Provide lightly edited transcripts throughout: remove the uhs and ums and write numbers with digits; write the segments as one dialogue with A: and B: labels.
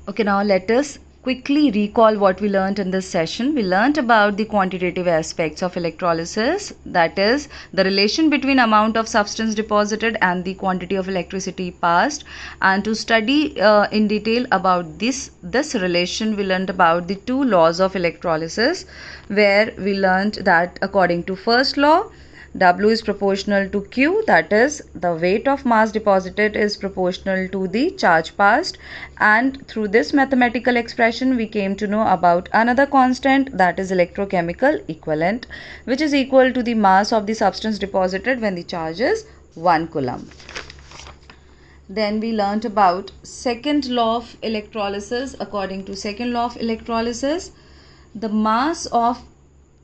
A: Okay, now let us quickly recall what we learned in this session. We learned about the quantitative aspects of electrolysis, that is the relation between amount of substance deposited and the quantity of electricity passed. And to study in detail about this relation, we learned about the two laws of electrolysis, where we learned that according to first law, W is proportional to Q, that is the weight of mass deposited is proportional to the charge passed. And through this mathematical expression we came to know about another constant, that is electrochemical equivalent, which is equal to the mass of the substance deposited when the charge is 1 coulomb. Then we learnt about second law of electrolysis. According to second law of electrolysis, the mass of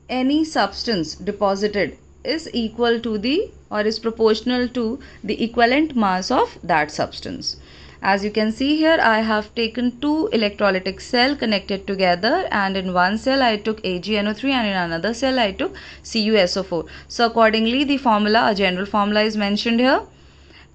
A: any substance deposited is equal to the or is proportional to the equivalent mass of that substance. As you can see here, I have taken two electrolytic cell connected together, and in one cell I took AgNO3 and in another cell I took CuSO4. So accordingly the formula, a general formula is mentioned here.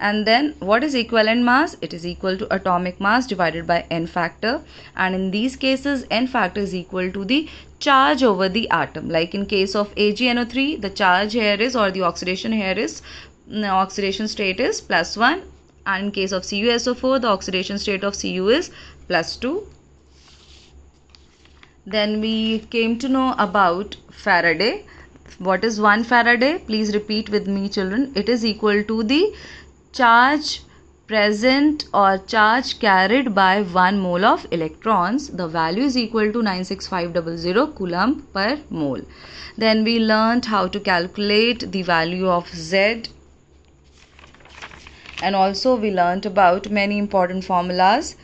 A: And then what is equivalent mass? It is equal to atomic mass divided by n factor, and in these cases n factor is equal to the charge over the atom. Like in case of AgNO3, the charge here is, or the oxidation here is, oxidation state is +1, and in case of CuSO4, the oxidation state of Cu is +2. Then we came to know about Faraday. What is 1 Faraday? Please repeat with me, children. It is equal to the charge present or charge carried by 1 mole of electrons. The value is equal to 96500 coulomb per mole. Then we learned how to calculate the value of Z, and also we learned about many important formulas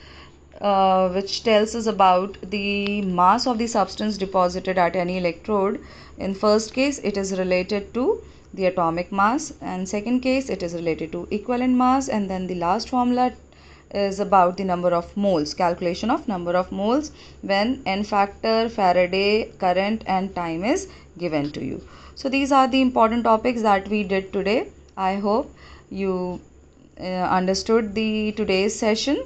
A: which tells us about the mass of the substance deposited at any electrode. In first case it is related to the atomic mass, and second case it is related to equivalent mass, and then the last formula is about the number of moles, calculation of number of moles when n factor, Faraday, current and time is given to you. So these are the important topics that we did today. I hope you understood the today's session,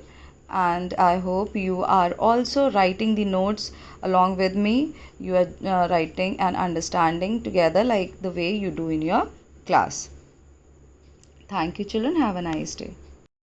A: and I hope you are also writing the notes along with me. You are writing and understanding together like the way you do in your class. Thank you, children. Have a nice day.